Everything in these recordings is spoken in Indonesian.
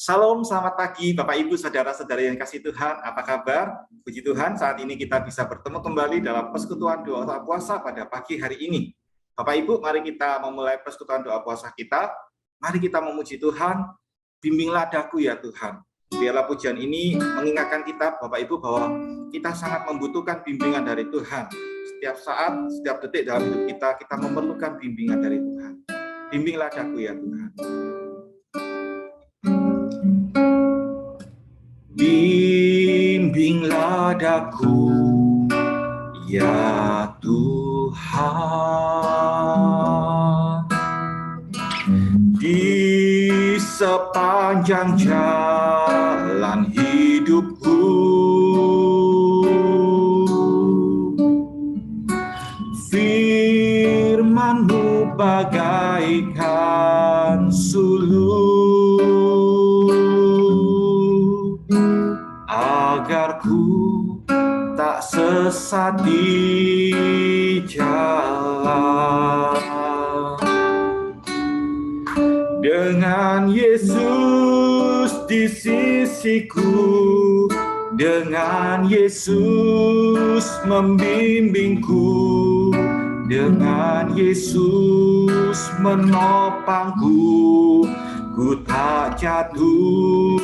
Salam, selamat pagi Bapak Ibu, saudara-saudara yang kasih Tuhan. Apa kabar? Puji Tuhan, saat ini kita bisa bertemu kembali dalam persekutuan doa puasa pada pagi hari ini. Bapak Ibu, mari kita memulai persekutuan doa puasa kita. Mari kita memuji Tuhan. Bimbinglah daku ya Tuhan. Biarlah pujian ini mengingatkan kita, Bapak Ibu, bahwa kita sangat membutuhkan bimbingan dari Tuhan. Setiap saat, setiap detik dalam hidup kita memerlukan bimbingan dari Tuhan. Bimbinglah daku ya Tuhan. Bimbinglah daku, ya Tuhan, di sepanjang jalan hidupku. Firman-Mu bagaikan suluh, agar ku tak sesat di jalan. Dengan Yesus di sisiku, dengan Yesus membimbingku, dengan Yesus menopangku, ku tak jatuh.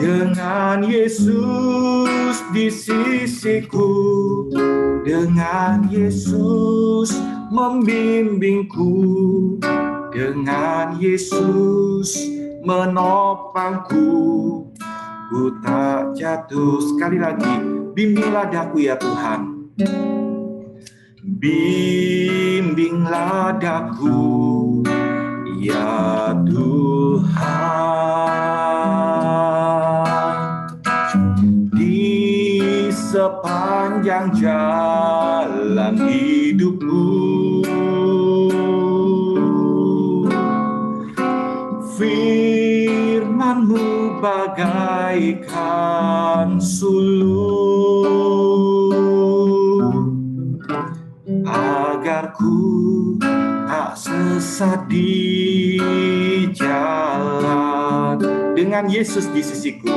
Dengan Yesus di sisiku, dengan Yesus membimbingku, dengan Yesus menopangku, ku tak jatuh. Sekali lagi, bimbinglah daku ya Tuhan. Bimbinglah daku ya Tuhan, di sepanjang jalan hidupku. Firman-Mu bagaikan suluh, agar ku tak sesat di jalan. Dengan Yesus di sisiku,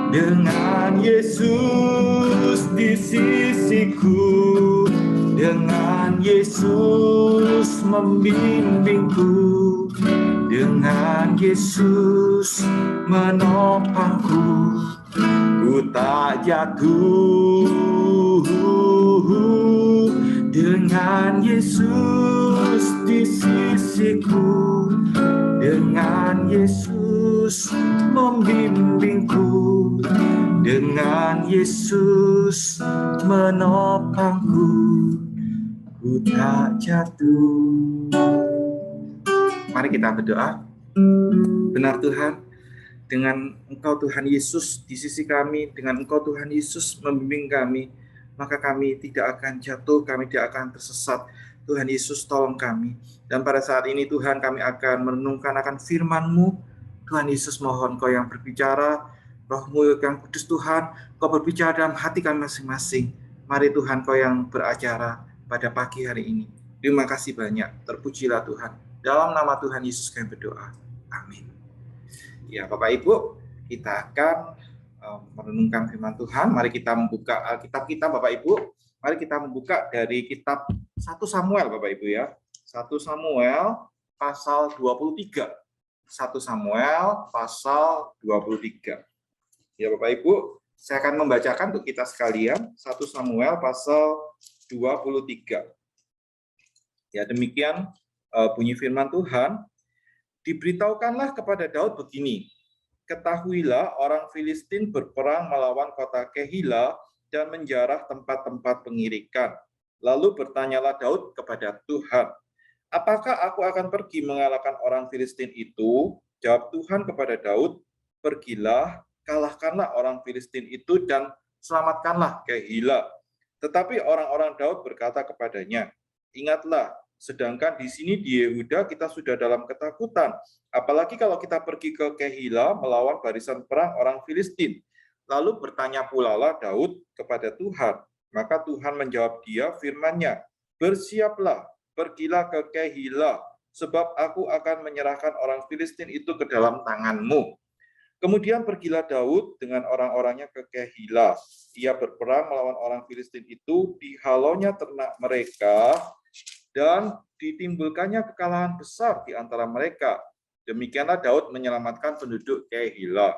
dengan Yesus di sisiku, dengan Yesus membimbingku, dengan Yesus menopangku, ku tak jatuh. Dengan Yesus di sisiku, dengan Yesus membimbingku, dengan Yesus menopangku, ku tak jatuh. Mari kita berdoa. Benar Tuhan, dengan Engkau Tuhan Yesus di sisi kami, dengan Engkau Tuhan Yesus membimbing kami, maka kami tidak akan jatuh, kami tidak akan tersesat. Tuhan Yesus tolong kami. Dan pada saat ini Tuhan, kami akan merenungkan akan firman-Mu. Tuhan Yesus, mohon Kau yang berbicara, Roh-Mu yang kudus Tuhan, Kau berbicara dalam hati kami masing-masing. Mari Tuhan, Kau yang beracara pada pagi hari ini. Terima kasih banyak, terpujilah Tuhan. Dalam nama Tuhan Yesus kami berdoa. Amin. Ya Bapak Ibu, kita akan merenungkan firman Tuhan. Mari kita membuka Alkitab kita Bapak Ibu. Mari kita membuka dari kitab 1 Samuel Bapak Ibu ya. 1 Samuel pasal 23. 1 Samuel pasal 23. Ya Bapak Ibu, saya akan membacakan untuk kita sekalian 1 Samuel pasal 23. Ya demikian bunyi firman Tuhan. Diberitahukanlah kepada Daud begini, ketahuilah orang Filistin berperang melawan kota Kehila dan menjarah tempat-tempat pengirikan. Lalu bertanyalah Daud kepada Tuhan, apakah aku akan pergi mengalahkan orang Filistin itu? Jawab Tuhan kepada Daud, pergilah, kalahkanlah orang Filistin itu dan selamatkanlah Kehila. Tetapi orang-orang Daud berkata kepadanya, ingatlah, sedangkan di sini di Yehuda kita sudah dalam ketakutan. Apalagi kalau kita pergi ke Kehila melawan barisan perang orang Filistin. Lalu bertanya pula lah Daud kepada Tuhan. Maka Tuhan menjawab dia firman-Nya, bersiaplah, pergilah ke Kehila, sebab aku akan menyerahkan orang Filistin itu ke dalam tanganmu. Kemudian pergilah Daud dengan orang-orangnya ke Kehila. Ia berperang melawan orang Filistin itu, dihalonya ternak mereka, dan ditimbulkannya kekalahan besar di antara mereka. Demikianlah Daud menyelamatkan penduduk Kehila.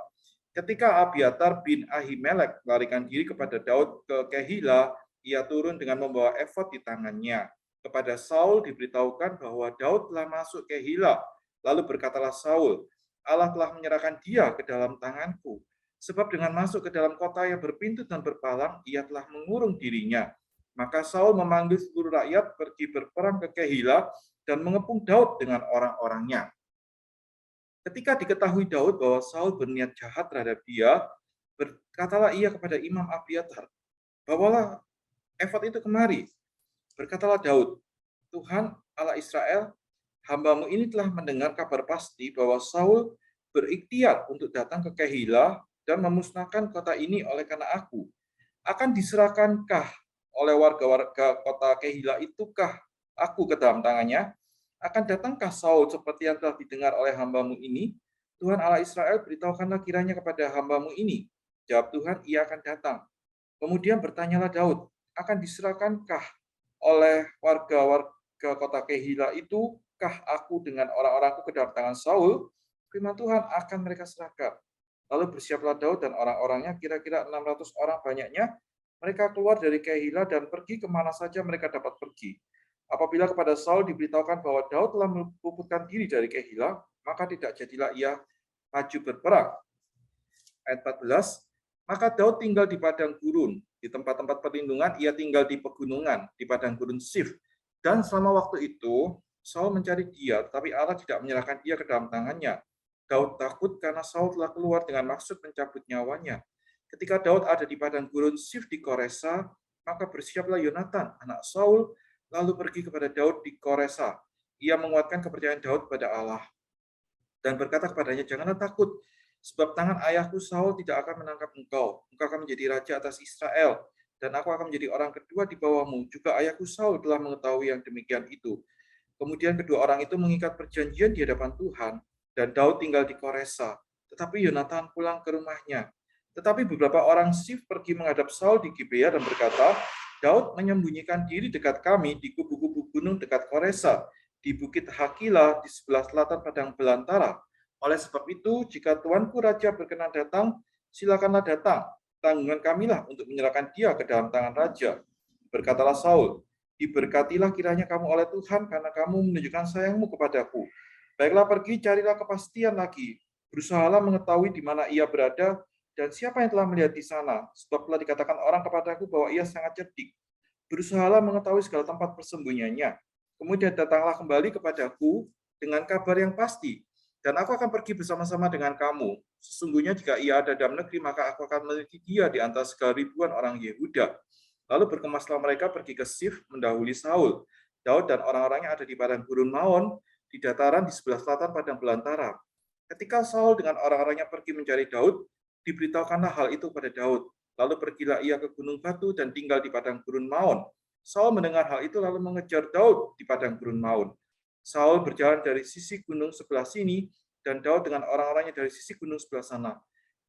Ketika Abiatar bin Ahimelek melarikan diri kepada Daud ke Kehila, ia turun dengan membawa efod di tangannya. Kepada Saul diberitahukan bahwa Daud telah masuk Kehila. Lalu berkatalah Saul, Allah telah menyerahkan dia ke dalam tanganku. Sebab dengan masuk ke dalam kota yang berpintu dan berpalang, ia telah mengurung dirinya. Maka Saul memanggil seluruh rakyat pergi berperang ke Kehila dan mengepung Daud dengan orang-orangnya. Ketika diketahui Daud bahwa Saul berniat jahat terhadap dia, berkatalah ia kepada Imam Abiatar, bawalah efod itu kemari. Berkatalah Daud, Tuhan Allah Israel, hamba-Mu ini telah mendengar kabar pasti bahwa Saul berikhtiar untuk datang ke Kehila dan memusnahkan kota ini oleh karena aku. Akan diserahkankah oleh warga-warga kota Kehila itukah aku ke dalam tangannya? Akan datangkah Saul seperti yang telah didengar oleh hamba-Mu ini? Tuhan Allah Israel, beritahukanlah kiranya kepada hamba-Mu ini. Jawab Tuhan, ia akan datang. Kemudian bertanyalah Daud, akan diserahkankah oleh warga-warga kota Kehila itu kah aku dengan orang-orangku ke dalam tangan Saul? Firman Tuhan, akan mereka serahkan. Lalu bersiaplah Daud dan orang-orangnya, kira-kira 600 orang banyaknya. Mereka keluar dari Kehila dan pergi kemana saja mereka dapat pergi. Apabila kepada Saul diberitahukan bahwa Daud telah meluputkan diri dari Kehila, maka tidak jadilah ia maju berperang. Ayat 14, maka Daud tinggal di padang gurun. Di tempat-tempat perlindungan, ia tinggal di pegunungan, di padang gurun Sif. Dan selama waktu itu, Saul mencari dia, tetapi Allah tidak menyerahkan dia ke dalam tangannya. Daud takut karena Saul telah keluar dengan maksud mencabut nyawanya. Ketika Daud ada di padang gurun Sif di Koresa, maka bersiaplah Yonatan, anak Saul, lalu pergi kepada Daud di Koresa. Ia menguatkan kepercayaan Daud pada Allah dan berkata kepadanya, janganlah takut, sebab tangan ayahku Saul tidak akan menangkap engkau. Engkau akan menjadi raja atas Israel, dan aku akan menjadi orang kedua di bawahmu. Juga ayahku Saul telah mengetahui yang demikian itu. Kemudian kedua orang itu mengikat perjanjian di hadapan Tuhan, dan Daud tinggal di Koresa. Tetapi Yonatan pulang ke rumahnya. Tetapi beberapa orang Sif pergi menghadap Saul di Gibea dan berkata, Daud menyembunyikan diri dekat kami di kubu-kubu gunung dekat Koresa, di Bukit Hakila di sebelah selatan padang belantara. Oleh sebab itu, jika tuanku raja berkenan datang, silakanlah datang. Tanggungan kamilah untuk menyerahkan dia ke dalam tangan raja. Berkatalah Saul, diberkatilah kiranya kamu oleh Tuhan karena kamu menunjukkan sayangmu kepadaku. Baiklah pergi, carilah kepastian lagi. Berusahalah mengetahui di mana ia berada dan siapa yang telah melihat di sana. Sebab telah dikatakan orang kepadaku bahwa ia sangat cerdik. Berusahalah mengetahui segala tempat persembunyiannya. Kemudian datanglah kembali kepadaku dengan kabar yang pasti, dan aku akan pergi bersama-sama dengan kamu. Sesungguhnya jika ia ada dalam negeri, maka aku akan meneliti dia di antara segala ribuan orang Yehuda. Lalu berkemaslah mereka pergi ke Sif mendahului Saul. Daud dan orang-orangnya ada di padang gurun Maon, di dataran di sebelah selatan padang belantara. Ketika Saul dengan orang-orangnya pergi mencari Daud, diberitahukanlah hal itu pada Daud. Lalu pergilah ia ke Gunung Batu dan tinggal di padang gurun Maon. Saul mendengar hal itu lalu mengejar Daud di padang gurun Maon. Saul berjalan dari sisi gunung sebelah sini dan Daud dengan orang-orangnya dari sisi gunung sebelah sana.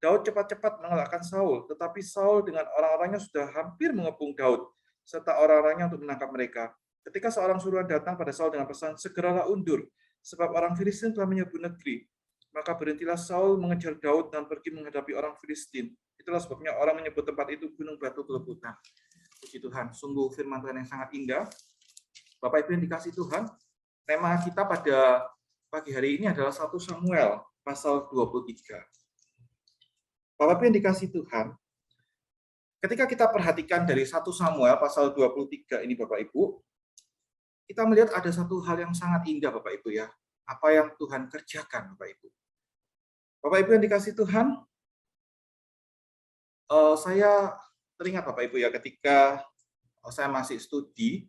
Daud cepat-cepat mengalahkan Saul, tetapi Saul dengan orang-orangnya sudah hampir mengepung Daud serta orang-orangnya untuk menangkap mereka. Ketika seorang suruhan datang pada Saul dengan pesan, segeralah undur, sebab orang Filistin telah menyerbu negeri. Maka berhentilah Saul mengejar Daud dan pergi menghadapi orang Filistin. Itulah sebabnya orang menyebut tempat itu Gunung Batu Kelebutan. Puji Tuhan, sungguh firman Tuhan yang sangat indah. Bapak Ibu yang dikasih Tuhan, tema kita pada pagi hari ini adalah 1 Samuel pasal 23. Bapak Ibu yang dikasih Tuhan, ketika kita perhatikan dari 1 Samuel pasal 23 ini Bapak Ibu, kita melihat ada satu hal yang sangat indah Bapak Ibu ya. Apa yang Tuhan kerjakan Bapak Ibu. Bapak Ibu yang dikasih Tuhan, saya teringat Bapak Ibu ya, ketika saya masih studi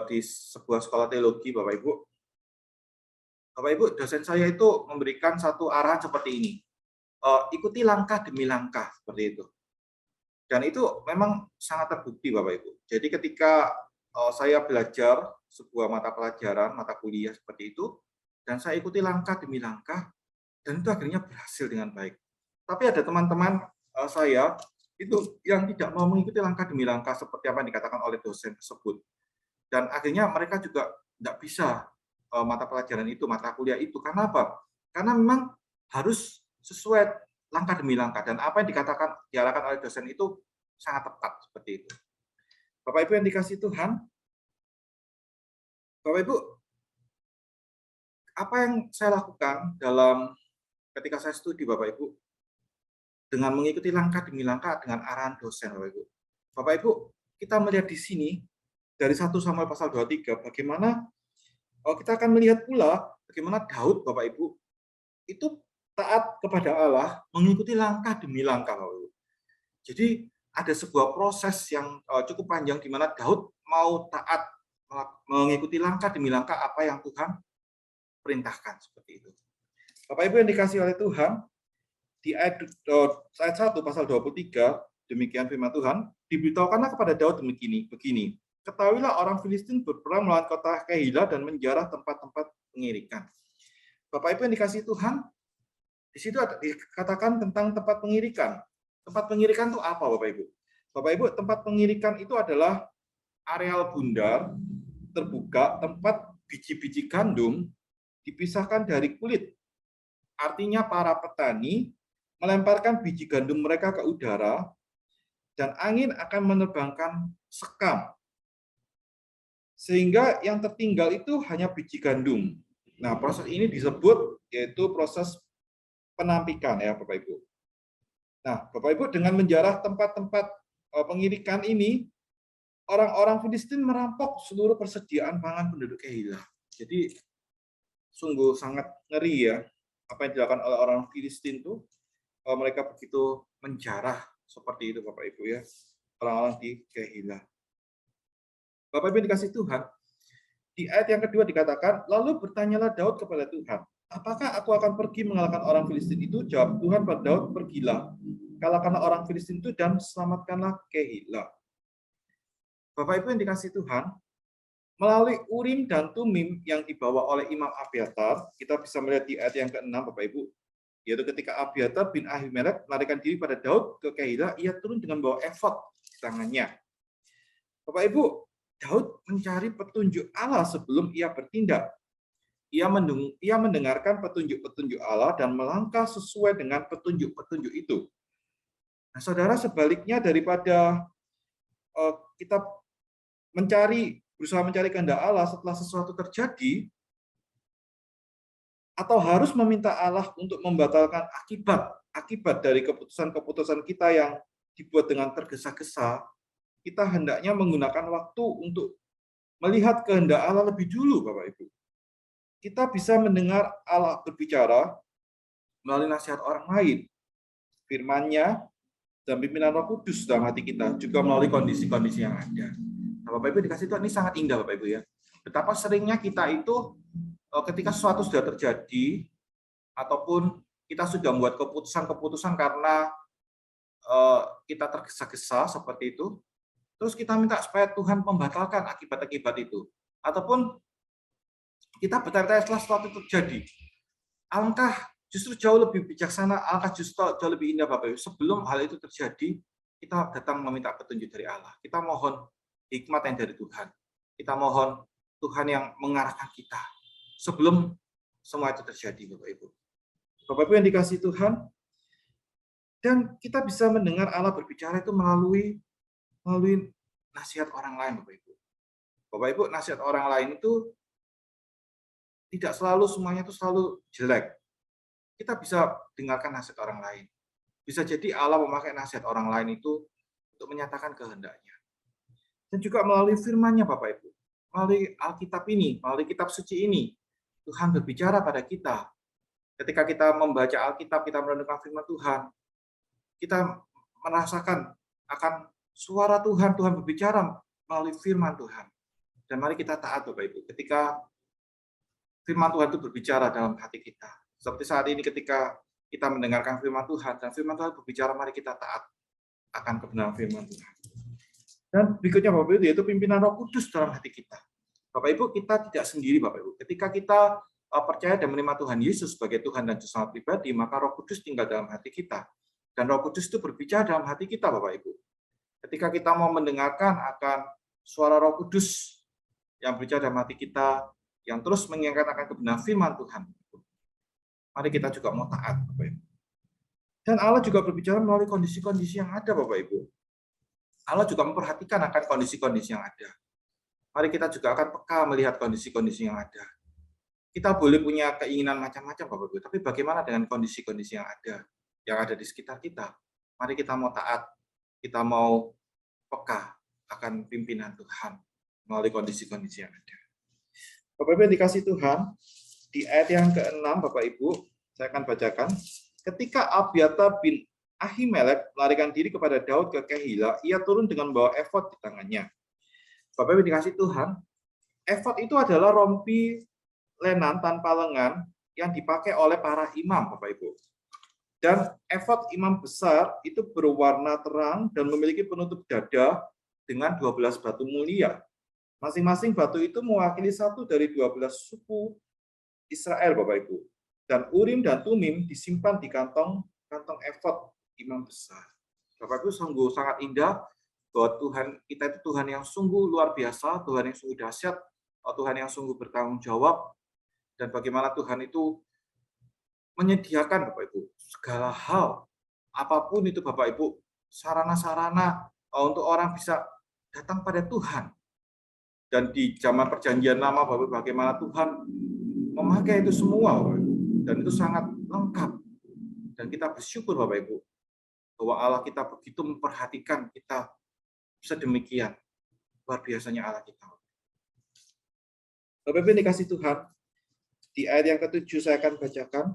di sebuah sekolah teologi Bapak Ibu. Bapak Ibu, dosen saya itu memberikan satu arahan seperti ini. Ikuti langkah demi langkah seperti itu. Dan itu memang sangat terbukti Bapak Ibu. Jadi ketika saya belajar sebuah mata pelajaran, mata kuliah seperti itu, dan saya ikuti langkah demi langkah, dan itu akhirnya berhasil dengan baik. Tapi ada teman-teman saya itu yang tidak mau mengikuti langkah demi langkah seperti apa yang dikatakan oleh dosen tersebut. Dan akhirnya mereka juga tidak bisa mata pelajaran itu, mata kuliah itu. Karena apa? Karena memang harus sesuai langkah demi langkah. Dan apa yang diarahkan oleh dosen itu sangat tepat seperti itu. Bapak Ibu yang dikasihi Tuhan, Bapak Ibu, apa yang saya lakukan ketika saya studi Bapak Ibu, dengan mengikuti langkah demi langkah dengan arahan dosen Bapak Ibu. Bapak Ibu, kita melihat di sini dari 1 Samuel pasal 23 bagaimana kita akan melihat pula bagaimana Daud Bapak Ibu itu taat kepada Allah mengikuti langkah demi langkah Bapak Ibu. Jadi ada sebuah proses yang cukup panjang di mana Daud mau taat mengikuti langkah demi langkah apa yang Tuhan perintahkan seperti itu. Bapak Ibu yang dikasihi oleh Tuhan, di ayat 1 pasal 23, demikian firman Tuhan, diberitahukanlah kepada Daud begini, ketahuilah orang Filistin berperang melawan kota Kehila dan menjarah tempat-tempat pengirikan. Bapak Ibu yang dikasihi Tuhan, di situ dikatakan tentang tempat pengirikan. Tempat pengirikan itu apa Bapak Ibu? Bapak Ibu, tempat pengirikan itu adalah areal bundar, terbuka, tempat biji-biji gandum dipisahkan dari kulit. Artinya para petani melemparkan biji gandum mereka ke udara, dan angin akan menerbangkan sekam. Sehingga yang tertinggal itu hanya biji gandum. Nah, proses ini disebut yaitu proses penampikan ya Bapak Ibu. Nah, Bapak Ibu, dengan menjarah tempat-tempat pengirikan ini, orang-orang Filistin merampok seluruh persediaan pangan penduduk Kehila. Jadi sungguh sangat ngeri ya apa yang dilakukan oleh orang Filistin itu. Mereka begitu menjarah seperti itu Bapak Ibu ya, orang-orang di Kehila. Bapak Ibu dikasih Tuhan, di ayat yang kedua dikatakan, lalu bertanyalah Daud kepada Tuhan, apakah aku akan pergi mengalahkan orang Filistin itu? Jawab Tuhan pada Daud, pergilah, kalahkanlah orang Filistin itu dan selamatkanlah Kehila. Bapak Ibu yang dikasih Tuhan, melalui Urim dan Tumim yang dibawa oleh Imam Abiatar, kita bisa melihat di ayat yang ke-6 Bapak Ibu, yaitu ketika Abiatar bin Ahimelek melarikan diri pada Daud ke Kehila, ia turun dengan bawa efod di tangannya. Bapak Ibu, Daud mencari petunjuk Allah sebelum ia bertindak. Ia mendengarkan petunjuk-petunjuk Allah dan melangkah sesuai dengan petunjuk-petunjuk itu. Nah, saudara, sebaliknya daripada kita berusaha mencari kehendak Allah setelah sesuatu terjadi, atau harus meminta Allah untuk membatalkan akibat dari keputusan-keputusan kita yang dibuat dengan tergesa-gesa, kita hendaknya menggunakan waktu untuk melihat kehendak Allah lebih dulu, Bapak Ibu. Kita bisa mendengar Allah berbicara melalui nasihat orang lain, firman-Nya, dan pimpinan Roh Kudus dalam hati kita, juga melalui kondisi-kondisi yang ada. Nah, Bapak Ibu dikasih Tuhan, ini sangat indah Bapak Ibu ya. Betapa seringnya kita itu ketika sesuatu sudah terjadi ataupun kita sudah membuat keputusan-keputusan karena kita tergesa-gesa seperti itu, terus kita minta supaya Tuhan membatalkan akibat-akibat itu, ataupun kita bertanya-tanya setelah sesuatu terjadi. Alangkah justru jauh lebih bijaksana, alangkah justru jauh lebih indah Bapak Ibu, sebelum hal itu terjadi, kita datang meminta petunjuk dari Allah. Kita mohon hikmat yang dari Tuhan. Kita mohon Tuhan yang mengarahkan kita sebelum semua itu terjadi, Bapak Ibu. Bapak Ibu yang dikasihi Tuhan, dan kita bisa mendengar Allah berbicara itu melalui nasihat orang lain, Bapak Ibu. Bapak Ibu, nasihat orang lain itu tidak selalu semuanya itu selalu jelek. Kita bisa dengarkan nasihat orang lain. Bisa jadi Allah memakai nasihat orang lain itu untuk menyatakan kehendaknya. Dan juga melalui firman-Nya, Bapak Ibu. Melalui Alkitab ini, melalui kitab suci ini, Tuhan berbicara pada kita. Ketika kita membaca Alkitab, kita merenungkan firman Tuhan, kita merasakan akan suara Tuhan, Tuhan berbicara melalui firman Tuhan. Dan mari kita taat Bapak Ibu, ketika firman Tuhan itu berbicara dalam hati kita. Seperti saat ini ketika kita mendengarkan firman Tuhan, dan firman Tuhan berbicara, mari kita taat akan kebenaran firman Tuhan. Dan berikutnya Bapak Ibu, yaitu pimpinan Roh Kudus dalam hati kita. Bapak Ibu, kita tidak sendiri Bapak Ibu. Ketika kita percaya dan menerima Tuhan Yesus sebagai Tuhan dan Juru Selamat pribadi, maka Roh Kudus tinggal dalam hati kita. Dan Roh Kudus itu berbicara dalam hati kita Bapak Ibu. Ketika kita mau mendengarkan akan suara Roh Kudus yang berbicara dalam hati kita, yang terus mengingatkan akan kebenaran firman Tuhan, mari kita juga mau taat Bapak Ibu. Dan Allah juga berbicara melalui kondisi-kondisi yang ada Bapak Ibu. Allah juga memperhatikan akan kondisi-kondisi yang ada. Mari kita juga akan peka melihat kondisi-kondisi yang ada. Kita boleh punya keinginan macam-macam Bapak Ibu, tapi bagaimana dengan kondisi-kondisi yang ada di sekitar kita? Mari kita mau taat, kita mau peka akan pimpinan Tuhan melalui kondisi-kondisi yang ada. Bapak Ibu yang dikasih Tuhan, di ayat yang ke-6 Bapak Ibu, saya akan bacakan. Ketika Abiatar bin Ahimelek melarikan diri kepada Daud ke Kehila, ia turun dengan membawa efod di tangannya. Bapak Ibu dikasih Tuhan, efod itu adalah rompi lenan tanpa lengan yang dipakai oleh para imam, Bapak Ibu. Dan efod imam besar itu berwarna terang dan memiliki penutup dada dengan 12 batu mulia. Masing-masing batu itu mewakili satu dari 12 suku Israel, Bapak Ibu. Dan Urim dan Tumim disimpan di kantong efod imam besar. Bapak Ibu, sungguh sangat indah bahwa Tuhan kita itu Tuhan yang sungguh luar biasa, Tuhan yang sungguh dahsyat, Tuhan yang sungguh bertanggung jawab, dan bagaimana Tuhan itu menyediakan Bapak Ibu segala hal, apapun itu Bapak Ibu, sarana-sarana untuk orang bisa datang pada Tuhan. Dan di zaman perjanjian lama Bapak Ibu, bagaimana Tuhan memakai itu semua Bapak Ibu. Dan itu sangat lengkap. Dan kita bersyukur Bapak Ibu bahwa Allah kita begitu memperhatikan kita sedemikian luar biasanya Allah kita. Bapak Ibu dikasih Tuhan, di ayat yang ke-7 saya akan bacakan.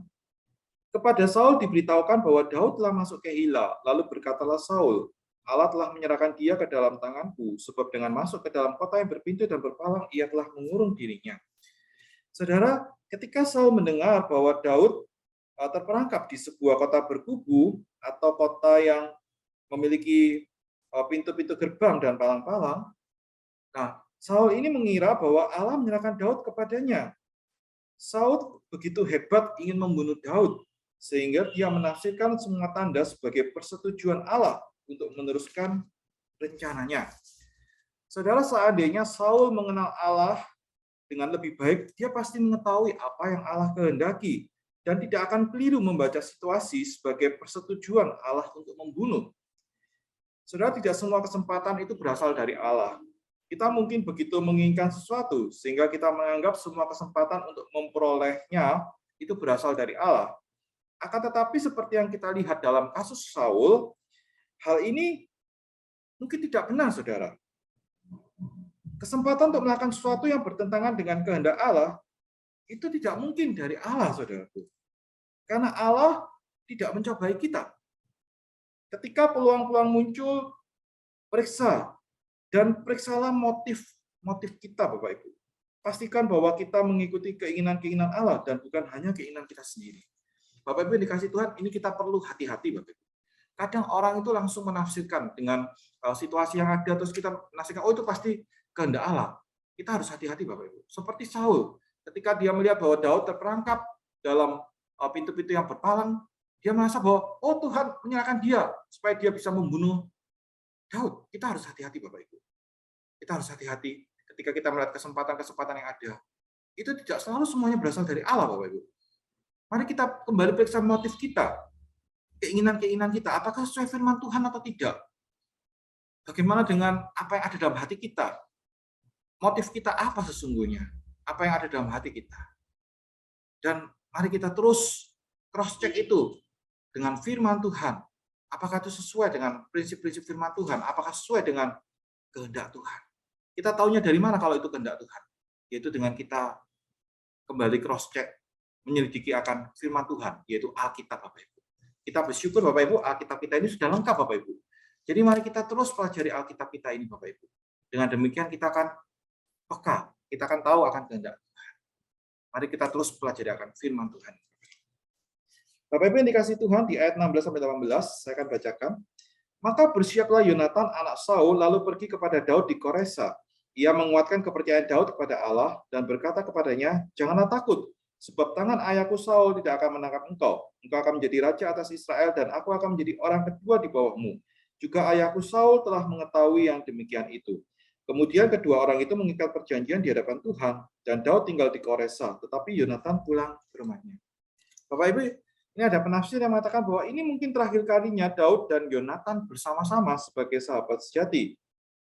Kepada Saul diberitahukan bahwa Daud telah masuk ke Kehila, lalu berkatalah Saul, Allah telah menyerahkan dia ke dalam tanganku, sebab dengan masuk ke dalam kota yang berpintu dan berpalang, ia telah mengurung dirinya. Saudara, ketika Saul mendengar bahwa Daud terperangkap di sebuah kota berkubu atau kota yang memiliki pintu-pintu gerbang dan palang-palang, nah, Saul ini mengira bahwa Allah menyerahkan Daud kepadanya. Saul begitu hebat ingin membunuh Daud, sehingga dia menafsirkan semua tanda sebagai persetujuan Allah untuk meneruskan rencananya. Saudara, seandainya Saul mengenal Allah dengan lebih baik, dia pasti mengetahui apa yang Allah kehendaki dan tidak akan keliru membaca situasi sebagai persetujuan Allah untuk membunuh. Saudara, tidak semua kesempatan itu berasal dari Allah. Kita mungkin begitu menginginkan sesuatu sehingga kita menganggap semua kesempatan untuk memperolehnya itu berasal dari Allah. Akan tetapi seperti yang kita lihat dalam kasus Saul, hal ini mungkin tidak benar, Saudara. Kesempatan untuk melakukan sesuatu yang bertentangan dengan kehendak Allah itu tidak mungkin dari Allah, Saudaraku. Karena Allah tidak mencobai kita. Ketika peluang-peluang muncul, periksa dan periksalah motif kita, Bapak Ibu. Pastikan bahwa kita mengikuti keinginan-keinginan Allah dan bukan hanya keinginan kita sendiri. Bapak Ibu yang dikasih Tuhan, ini kita perlu hati-hati, Bapak Ibu. Kadang orang itu langsung menafsirkan dengan situasi yang ada, terus kita menafsirkan, oh itu pasti kehendak Allah. Kita harus hati-hati Bapak Ibu. Seperti Saul, ketika dia melihat bahwa Daud terperangkap dalam pintu-pintu yang berpalang, dia merasa bahwa oh Tuhan menyerahkan dia supaya dia bisa membunuh Daud. Kita harus hati-hati Bapak Ibu. Kita harus hati-hati ketika kita melihat kesempatan-kesempatan yang ada. Itu tidak selalu semuanya berasal dari Allah Bapak Ibu. Mari kita kembali periksa motif kita, keinginan-keinginan kita, apakah sesuai firman Tuhan atau tidak. Bagaimana dengan apa yang ada dalam hati kita? Motif kita apa sesungguhnya? Apa yang ada dalam hati kita? Dan mari kita terus cross-check itu dengan firman Tuhan. Apakah itu sesuai dengan prinsip-prinsip firman Tuhan? Apakah sesuai dengan kehendak Tuhan? Kita tahunya dari mana kalau itu kehendak Tuhan? Yaitu dengan kita kembali cross-check, menyelidiki akan firman Tuhan, yaitu Alkitab, Bapak Ibu. Kita bersyukur, Bapak Ibu, Alkitab kita ini sudah lengkap, Bapak Ibu. Jadi mari kita terus pelajari Alkitab kita ini, Bapak Ibu. Dengan demikian kita akan peka, kita akan tahu akan kehendak Tuhan. Mari kita terus pelajari akan firman Tuhan. Bapak Ibu yang dikasih Tuhan, di ayat 16-18, saya akan bacakan. Maka bersiaplah Yonatan anak Saul lalu pergi kepada Daud di Koresa. Ia menguatkan kepercayaan Daud kepada Allah dan berkata kepadanya, "Janganlah takut, sebab tangan ayahku Saul tidak akan menangkap engkau. Engkau akan menjadi raja atas Israel dan aku akan menjadi orang kedua di bawahmu. Juga ayahku Saul telah mengetahui yang demikian itu." Kemudian kedua orang itu mengikat perjanjian di hadapan Tuhan dan Daud tinggal di Koresa, tetapi Yonatan pulang ke rumahnya. Bapak Ibu, ini ada penafsir yang mengatakan bahwa ini mungkin terakhir kalinya Daud dan Yonatan bersama-sama sebagai sahabat sejati.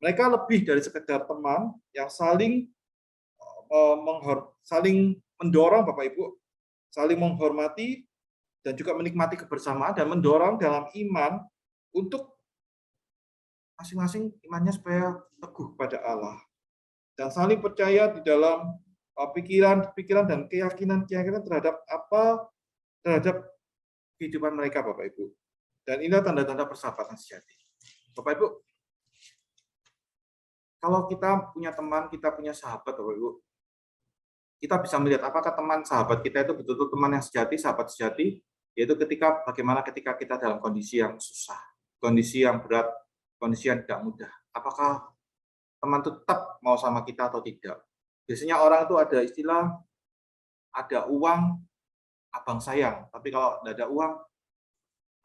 Mereka lebih dari sekedar teman yang saling mendorong Bapak Ibu, saling menghormati dan juga menikmati kebersamaan dan mendorong dalam iman untuk masing-masing imannya supaya teguh pada Allah dan saling percaya di dalam pikiran dan keyakinan terhadap kehidupan mereka, Bapak Ibu. Dan inilah tanda-tanda persahabatan sejati. Bapak Ibu, kalau kita punya teman, kita punya sahabat, Bapak Ibu, kita bisa melihat apakah teman sahabat kita itu betul-betul teman yang sejati, sahabat sejati, yaitu bagaimana ketika kita dalam kondisi yang susah, kondisi yang berat, kondisi yang tidak mudah. Apakah teman itu tetap mau sama kita atau tidak? Biasanya orang itu ada istilah, ada uang, abang sayang, tapi kalau tidak ada uang,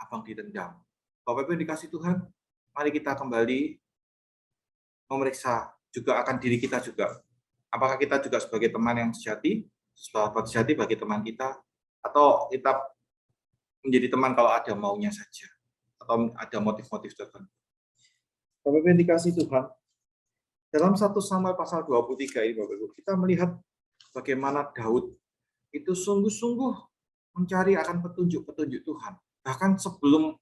abang ditendang. Bapak Ibu yang dikasih Tuhan, mari kita kembali memeriksa juga akan diri kita juga. Apakah kita juga sebagai teman yang sejati, sahabat sejati bagi teman kita, atau kita menjadi teman kalau ada maunya saja, atau ada motif-motif tertentu. Bapak Ibu yang dikasih Tuhan, dalam 1 Samuel pasal 23 ini, Bapak Ibu, kita melihat bagaimana Daud itu sungguh-sungguh mencari akan petunjuk-petunjuk Tuhan. Bahkan sebelum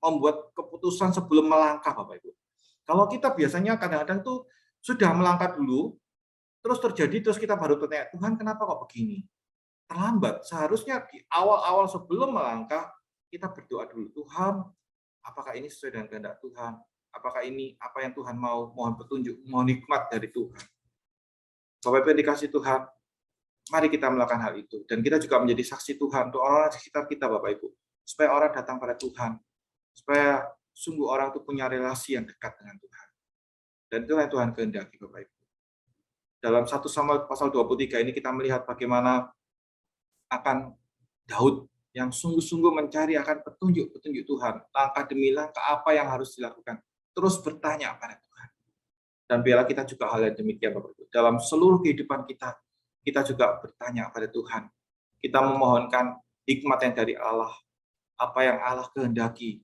membuat keputusan, sebelum melangkah, Bapak Ibu. Kalau kita biasanya kadang-kadang tuh sudah melangkah dulu, terus terjadi, terus kita baru bertanya, Tuhan kenapa kok begini? Terlambat. Seharusnya di awal-awal sebelum melangkah, kita berdoa dulu, Tuhan, apakah ini sesuai dengan kehendak Tuhan? Apakah ini apa yang Tuhan mau? Mohon petunjuk, mohon hikmat dari Tuhan. Bapak Ibu yang dikasih Tuhan, mari kita melakukan hal itu. Dan kita juga menjadi saksi Tuhan untuk orang di sekitar kita, Bapak Ibu. Supaya orang datang pada Tuhan. Supaya sungguh orang itu punya relasi yang dekat dengan Tuhan. Dan itulah yang Tuhan kehendaki, Bapak Ibu. Dalam 1 Samuel pasal 23 ini kita melihat bagaimana akan Daud yang sungguh-sungguh mencari akan petunjuk-petunjuk Tuhan. Langkah demi langkah apa yang harus dilakukan. Terus bertanya pada Tuhan. Dan biarlah kita juga hal yang demikian, Bapak Ibu. Dalam seluruh kehidupan kita, kita juga bertanya pada Tuhan. Kita memohonkan hikmat yang dari Allah. Apa yang Allah kehendaki.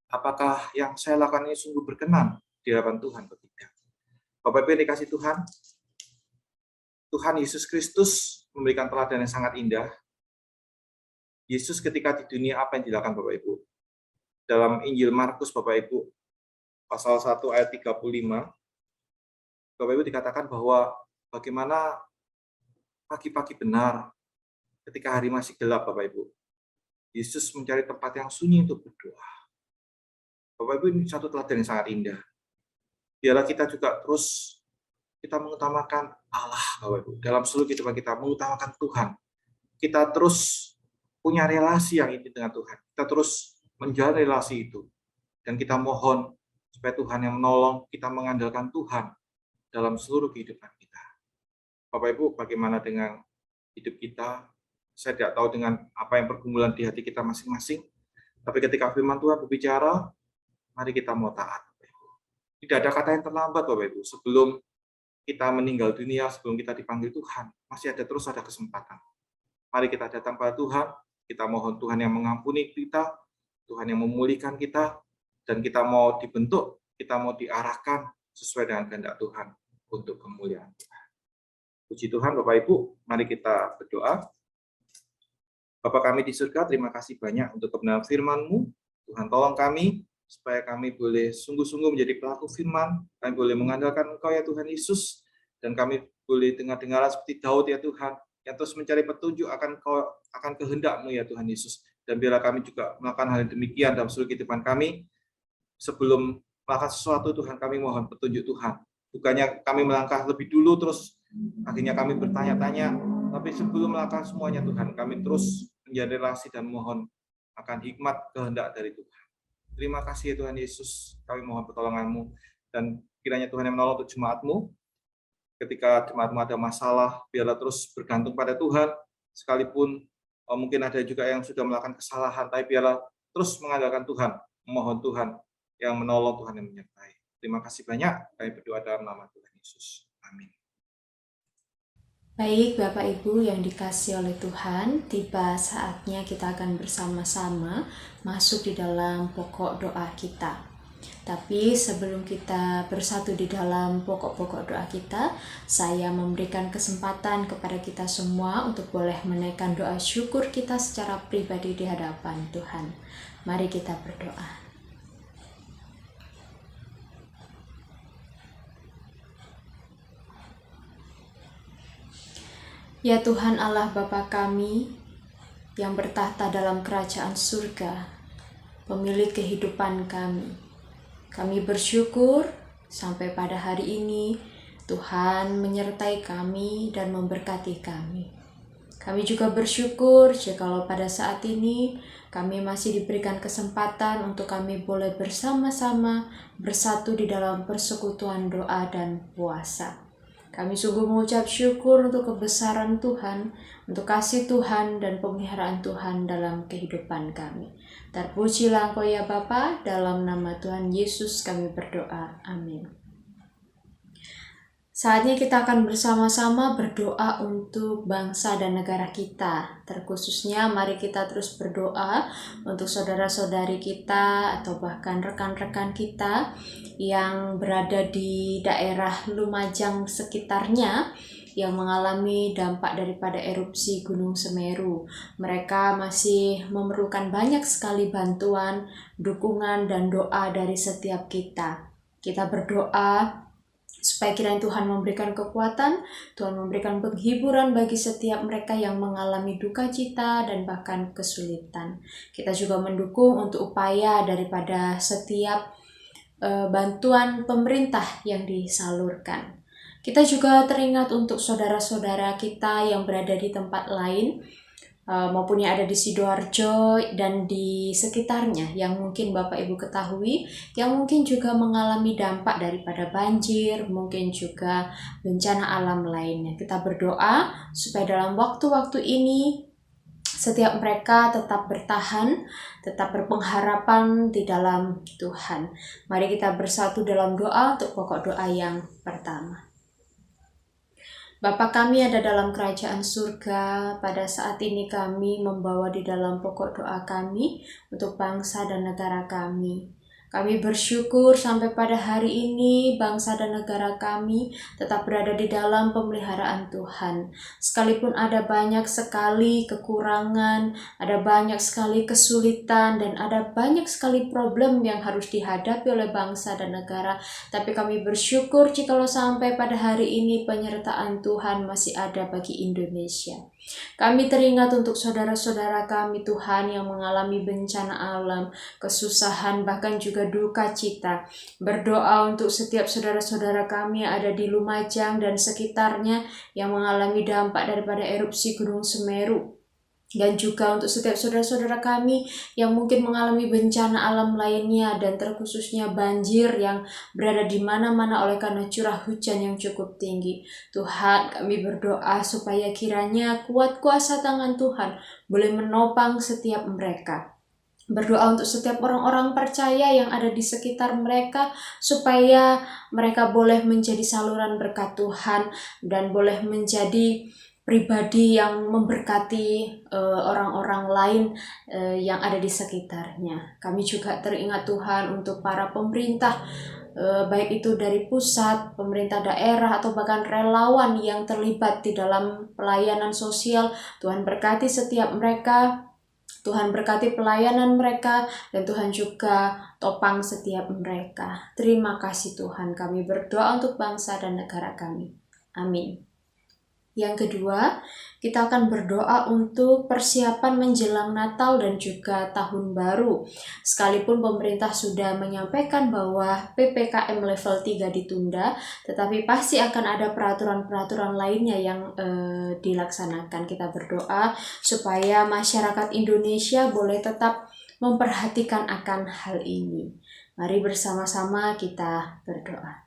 Apakah yang saya lakukan ini sungguh berkenan di hadapan Tuhan atau tidak. Bapak Ibu yang dikasih Tuhan, Tuhan Yesus Kristus memberikan teladan yang sangat indah. Yesus ketika di dunia apa yang dilakukan Bapak Ibu? Dalam Injil Markus Bapak Ibu, pasal 1 ayat 35, Bapak Ibu dikatakan bahwa bagaimana pagi-pagi benar ketika hari masih gelap Bapak Ibu. Yesus mencari tempat yang sunyi untuk berdoa. Bapak Ibu, ini satu teladan yang sangat indah. Biarlah kita juga terus kita mengutamakan Allah, Bapak Ibu. Dalam seluruh kehidupan kita, mengutamakan Tuhan. Kita terus punya relasi yang intim dengan Tuhan. Kita terus menjalin relasi itu. Dan kita mohon supaya Tuhan yang menolong, kita mengandalkan Tuhan dalam seluruh kehidupan kita. Bapak Ibu, bagaimana dengan hidup kita? Saya tidak tahu dengan apa yang pergumulan di hati kita masing-masing. Tapi ketika firman Tuhan berbicara, mari kita mau taat. Tidak ada kata yang terlambat, Bapak Ibu. Sebelum kita meninggal dunia, sebelum kita dipanggil Tuhan, masih terus ada kesempatan. Mari kita datang pada Tuhan, kita mohon Tuhan yang mengampuni kita, Tuhan yang memulihkan kita, dan kita mau dibentuk, kita mau diarahkan sesuai dengan kehendak Tuhan untuk kemuliaan Tuhan. Puji Tuhan, Bapak Ibu, mari kita berdoa. Bapa kami di surga, terima kasih banyak untuk kebenaran firman-Mu. Tuhan tolong kami, supaya kami boleh sungguh-sungguh menjadi pelaku firman, kami boleh mengandalkan Engkau ya Tuhan Yesus, dan kami boleh dengar-dengaran seperti Daud ya Tuhan, yang terus mencari petunjuk akan kehendak-Mu ya Tuhan Yesus. Dan biarlah kami juga melakukan hal yang demikian dalam seluruh kehidupan kami. Sebelum melakukan sesuatu, Tuhan kami mohon petunjuk Tuhan. Bukannya kami melangkah lebih dulu, terus akhirnya kami bertanya-tanya, tapi sebelum melakukan semuanya Tuhan, kami terus menjalin relasi dan mohon akan hikmat kehendak dari Tuhan. Terima kasih Tuhan Yesus, kami mohon pertolongan-Mu, dan kiranya Tuhan yang menolong untuk jemaat-Mu. Ketika jemaat-Mu ada masalah, biarlah terus bergantung pada Tuhan, sekalipun mungkin ada juga yang sudah melakukan kesalahan, tapi biarlah terus mengandalkan Tuhan, memohon Tuhan yang menolong, Tuhan yang menyertai. Terima kasih banyak, kami berdoa dalam nama Tuhan Yesus. Amin. Baik Bapak Ibu yang dikasihi oleh Tuhan, tiba saatnya kita akan bersama-sama masuk di dalam pokok doa kita. Tapi sebelum kita bersatu di dalam pokok-pokok doa kita, saya memberikan kesempatan kepada kita semua untuk boleh menaikkan doa syukur kita secara pribadi di hadapan Tuhan. Mari kita berdoa. Ya Tuhan Allah Bapa kami yang bertahta dalam kerajaan surga, pemilik kehidupan kami bersyukur sampai pada hari ini Tuhan menyertai kami dan memberkati kami. Kami juga bersyukur jikalau pada saat ini kami masih diberikan kesempatan untuk kami boleh bersama-sama bersatu di dalam persekutuan doa dan puasa. Kami sungguh mengucap syukur untuk kebesaran Tuhan, untuk kasih Tuhan dan pemeliharaan Tuhan dalam kehidupan kami. Terpujilah Engkau ya Bapa, dalam nama Tuhan Yesus kami berdoa. Amin. Saatnya kita akan bersama-sama berdoa untuk bangsa dan negara kita. Terkhususnya mari kita terus berdoa untuk saudara-saudari kita atau bahkan rekan-rekan kita yang berada di daerah Lumajang sekitarnya yang mengalami dampak daripada erupsi Gunung Semeru. Mereka masih memerlukan banyak sekali bantuan, dukungan, dan doa dari setiap kita. Kita berdoa supaya kiranya Tuhan memberikan kekuatan, Tuhan memberikan penghiburan bagi setiap mereka yang mengalami duka cita dan bahkan kesulitan. Kita juga mendukung untuk upaya daripada setiap bantuan pemerintah yang disalurkan. Kita juga teringat untuk saudara-saudara kita yang berada di tempat lain, maupun yang ada di Sidoarjo dan di sekitarnya yang mungkin Bapak Ibu ketahui, yang mungkin juga mengalami dampak daripada banjir, mungkin juga bencana alam lainnya. Kita berdoa supaya dalam waktu-waktu ini setiap mereka tetap bertahan, tetap berpengharapan di dalam Tuhan. Mari kita bersatu dalam doa untuk pokok doa yang pertama. Bapa kami ada dalam kerajaan surga, pada saat ini kami membawa di dalam pokok doa kami untuk bangsa dan negara kami. Kami bersyukur sampai pada hari ini bangsa dan negara kami tetap berada di dalam pemeliharaan Tuhan. Sekalipun ada banyak sekali kekurangan, ada banyak sekali kesulitan, dan ada banyak sekali problem yang harus dihadapi oleh bangsa dan negara, tapi kami bersyukur jikalau sampai pada hari ini penyertaan Tuhan masih ada bagi Indonesia. Kami teringat untuk saudara-saudara kami Tuhan yang mengalami bencana alam, kesusahan, bahkan juga duka cita. Berdoa untuk setiap saudara-saudara kami yang ada di Lumajang dan sekitarnya yang mengalami dampak daripada erupsi Gunung Semeru. Dan juga untuk setiap saudara-saudara kami yang mungkin mengalami bencana alam lainnya dan terkhususnya banjir yang berada di mana-mana oleh karena curah hujan yang cukup tinggi. Tuhan, kami berdoa supaya kiranya kuat kuasa tangan Tuhan boleh menopang setiap mereka. Berdoa untuk setiap orang-orang percaya yang ada di sekitar mereka supaya mereka boleh menjadi saluran berkat Tuhan dan boleh menjadi pribadi yang memberkati orang-orang lain yang ada di sekitarnya. Kami juga teringat Tuhan untuk para pemerintah, baik itu dari pusat, pemerintah daerah, atau bahkan relawan yang terlibat di dalam pelayanan sosial. Tuhan berkati setiap mereka, Tuhan berkati pelayanan mereka, dan Tuhan juga topang setiap mereka. Terima kasih Tuhan, kami berdoa untuk bangsa dan negara kami. Amin. Yang kedua, kita akan berdoa untuk persiapan menjelang Natal dan juga Tahun Baru. Sekalipun pemerintah sudah menyampaikan bahwa PPKM level 3 ditunda, tetapi pasti akan ada peraturan-peraturan lainnya yang dilaksanakan. Kita berdoa supaya masyarakat Indonesia boleh tetap memperhatikan akan hal ini. Mari bersama-sama kita berdoa.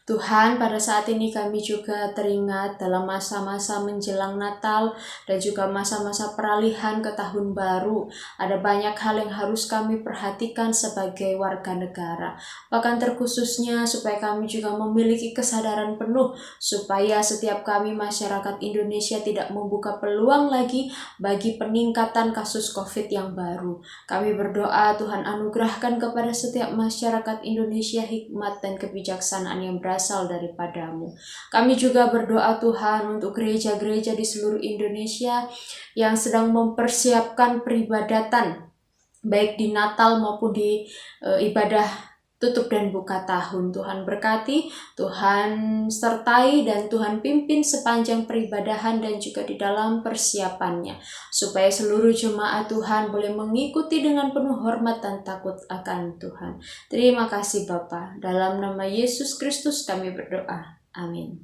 Tuhan, pada saat ini kami juga teringat dalam masa-masa menjelang Natal dan juga masa-masa peralihan ke tahun baru. Ada banyak hal yang harus kami perhatikan sebagai warga negara. Bahkan terkhususnya supaya kami juga memiliki kesadaran penuh supaya setiap kami masyarakat Indonesia tidak membuka peluang lagi bagi peningkatan kasus COVID yang baru. Kami berdoa Tuhan anugerahkan kepada setiap masyarakat Indonesia hikmat dan kebijaksanaan yang berasal daripadamu. Kami juga berdoa Tuhan untuk gereja-gereja di seluruh Indonesia yang sedang mempersiapkan peribadatan baik di Natal maupun di ibadah tutup dan buka tahun. Tuhan berkati, Tuhan sertai dan Tuhan pimpin sepanjang peribadahan dan juga di dalam persiapannya. Supaya seluruh jemaat Tuhan boleh mengikuti dengan penuh hormat dan takut akan Tuhan. Terima kasih Bapa. Dalam nama Yesus Kristus kami berdoa. Amin.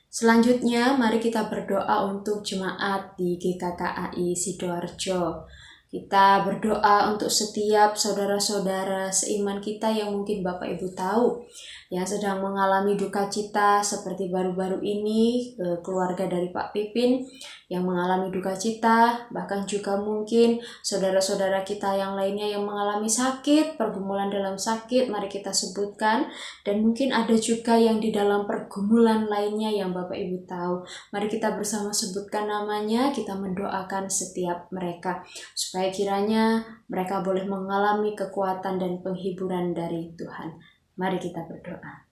Selanjutnya mari kita berdoa untuk jemaat di GKKAI Sidoarjo. Kita berdoa untuk setiap saudara-saudara seiman kita yang mungkin Bapak Ibu tahu yang sedang mengalami duka cita seperti baru-baru ini keluarga dari Pak Pipin yang mengalami duka cita, bahkan juga mungkin saudara-saudara kita yang lainnya yang mengalami sakit, pergumulan dalam sakit, mari kita sebutkan. Dan mungkin ada juga yang di dalam pergumulan lainnya yang Bapak Ibu tahu. Mari kita bersama sebutkan namanya, kita mendoakan setiap mereka supaya kiranya mereka boleh mengalami kekuatan dan penghiburan dari Tuhan. Mari kita berdoa.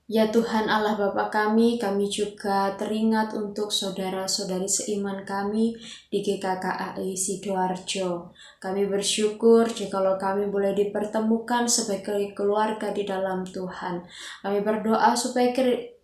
Ya Tuhan Allah Bapa kami juga teringat untuk saudara-saudari seiman kami di GKKAI Sidoarjo. Kami bersyukur jikalau kami boleh dipertemukan sebagai keluarga di dalam Tuhan. Kami berdoa supaya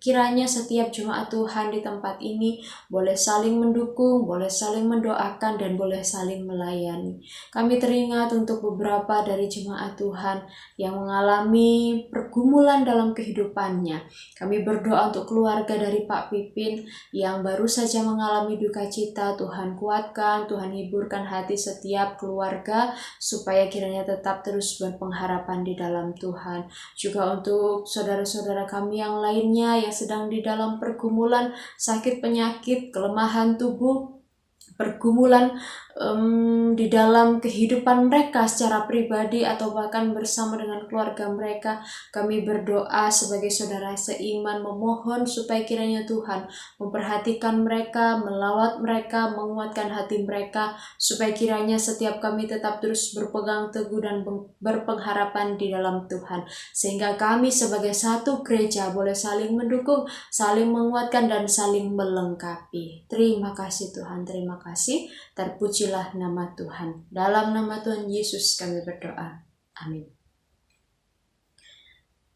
kiranya setiap jemaat Tuhan di tempat ini boleh saling mendukung, boleh saling mendoakan, dan boleh saling melayani. Kami teringat untuk beberapa dari jemaat Tuhan yang mengalami pergumulan dalam kehidupannya. Kami berdoa untuk keluarga dari Pak Pipin yang baru saja mengalami duka cita. Tuhan kuatkan, Tuhan hiburkan hati setiap keluarga supaya kiranya tetap terus berpengharapan di dalam Tuhan. Juga untuk saudara-saudara kami yang lainnya yang sedang di dalam pergumulan sakit penyakit, kelemahan tubuh, pergumulan di dalam kehidupan mereka secara pribadi atau bahkan bersama dengan keluarga mereka. Kami berdoa sebagai saudara seiman memohon supaya kiranya Tuhan memperhatikan mereka, melawat mereka, menguatkan hati mereka, supaya kiranya setiap kami tetap terus berpegang teguh dan berpengharapan di dalam Tuhan, sehingga kami sebagai satu gereja boleh saling mendukung, saling menguatkan, dan saling melengkapi. Terima kasih Tuhan, terima kasih. Terpujilah nama Tuhan. Dalam nama Tuhan Yesus kami berdoa. Amin.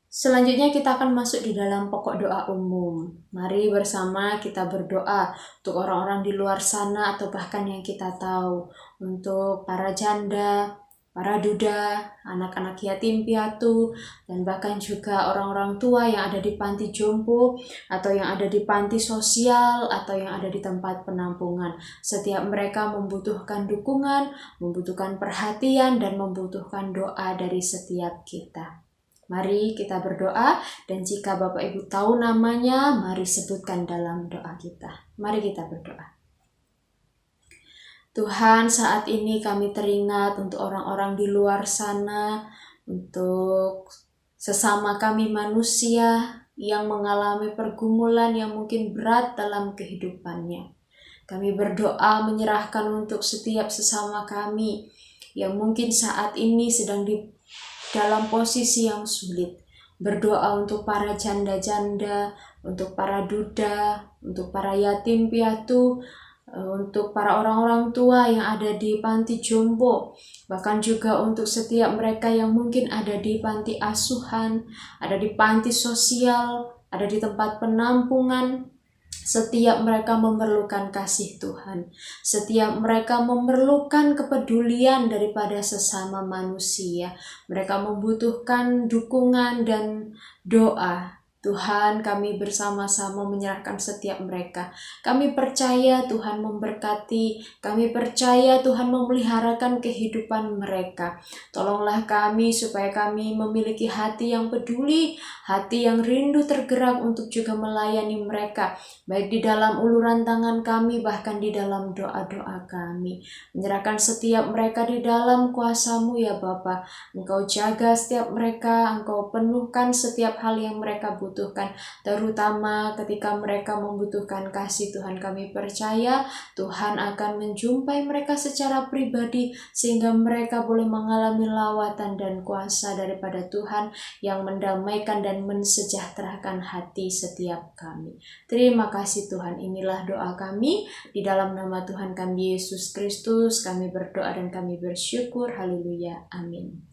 Selanjutnya kita akan masuk di dalam pokok doa umum. Mari bersama kita berdoa untuk orang-orang di luar sana atau bahkan yang kita tahu. Untuk para janda, para duda, anak-anak yatim piatu, dan bahkan juga orang-orang tua yang ada di panti jompo, atau yang ada di panti sosial, atau yang ada di tempat penampungan. Setiap mereka membutuhkan dukungan, membutuhkan perhatian, dan membutuhkan doa dari setiap kita. Mari kita berdoa, dan jika Bapak Ibu tahu namanya, mari sebutkan dalam doa kita. Mari kita berdoa. Tuhan, saat ini kami teringat untuk orang-orang di luar sana, untuk sesama kami manusia yang mengalami pergumulan yang mungkin berat dalam kehidupannya. Kami berdoa menyerahkan untuk setiap sesama kami yang mungkin saat ini sedang di dalam posisi yang sulit. Berdoa untuk para janda-janda, untuk para duda, untuk para yatim piatu, untuk para orang-orang tua yang ada di panti jompo, bahkan juga untuk setiap mereka yang mungkin ada di panti asuhan, ada di panti sosial, ada di tempat penampungan. Setiap mereka memerlukan kasih Tuhan. Setiap mereka memerlukan kepedulian daripada sesama manusia. Mereka membutuhkan dukungan dan doa. Tuhan, kami bersama-sama menyerahkan setiap mereka. Kami percaya Tuhan memberkati, kami percaya Tuhan memeliharakan kehidupan mereka. Tolonglah kami supaya kami memiliki hati yang peduli, hati yang rindu tergerak untuk juga melayani mereka, baik di dalam uluran tangan kami, bahkan di dalam doa-doa kami. Menyerahkan setiap mereka di dalam kuasa-Mu ya Bapa. Engkau jaga setiap mereka, Engkau penuhkan setiap hal yang mereka butuhkan, terutama ketika mereka membutuhkan kasih. Tuhan, kami percaya Tuhan akan menjumpai mereka secara pribadi sehingga mereka boleh mengalami lawatan dan kuasa daripada Tuhan yang mendamaikan dan mensejahterakan hati setiap kami. Terima kasih Tuhan, inilah doa kami di dalam nama Tuhan kami Yesus Kristus. Kami berdoa dan kami bersyukur. Haleluya. Amin.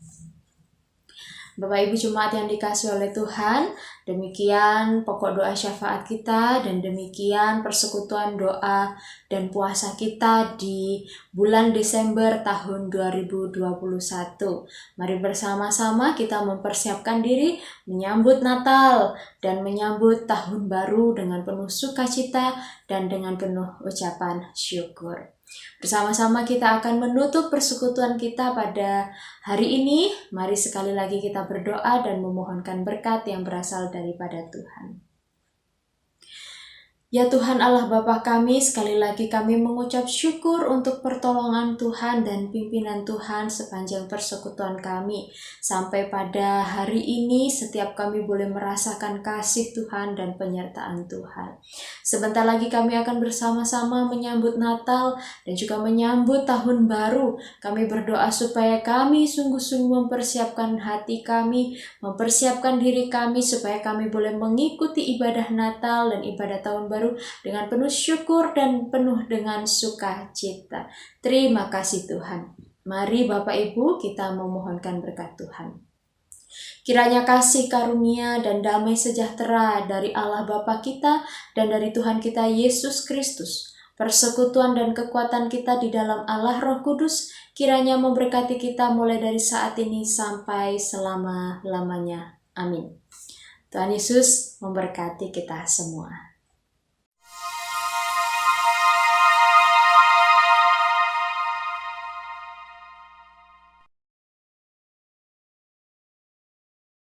Bapak Ibu Jemaat yang dikasihi oleh Tuhan, demikian pokok doa syafaat kita dan demikian persekutuan doa dan puasa kita di bulan Desember tahun 2021. Mari bersama-sama kita mempersiapkan diri menyambut Natal dan menyambut tahun baru dengan penuh sukacita dan dengan penuh ucapan syukur. Bersama-sama kita akan menutup persekutuan kita pada hari ini. Mari sekali lagi kita berdoa dan memohonkan berkat yang berasal daripada Tuhan. Ya Tuhan Allah Bapa kami, sekali lagi kami mengucap syukur untuk pertolongan Tuhan dan pimpinan Tuhan sepanjang persekutuan kami. Sampai pada hari ini setiap kami boleh merasakan kasih Tuhan dan penyertaan Tuhan. Sebentar lagi kami akan bersama-sama menyambut Natal dan juga menyambut Tahun Baru. Kami berdoa supaya kami sungguh-sungguh mempersiapkan hati kami, mempersiapkan diri kami supaya kami boleh mengikuti ibadah Natal dan ibadah Tahun Baru dengan penuh syukur dan penuh dengan sukacita. Terima kasih Tuhan. Mari Bapak Ibu kita memohonkan berkat Tuhan. Kiranya kasih karunia dan damai sejahtera dari Allah Bapa kita dan dari Tuhan kita Yesus Kristus, persekutuan dan kekuatan kita di dalam Allah Roh Kudus, kiranya memberkati kita mulai dari saat ini sampai selama-lamanya. Amin. Tuhan Yesus memberkati kita semua.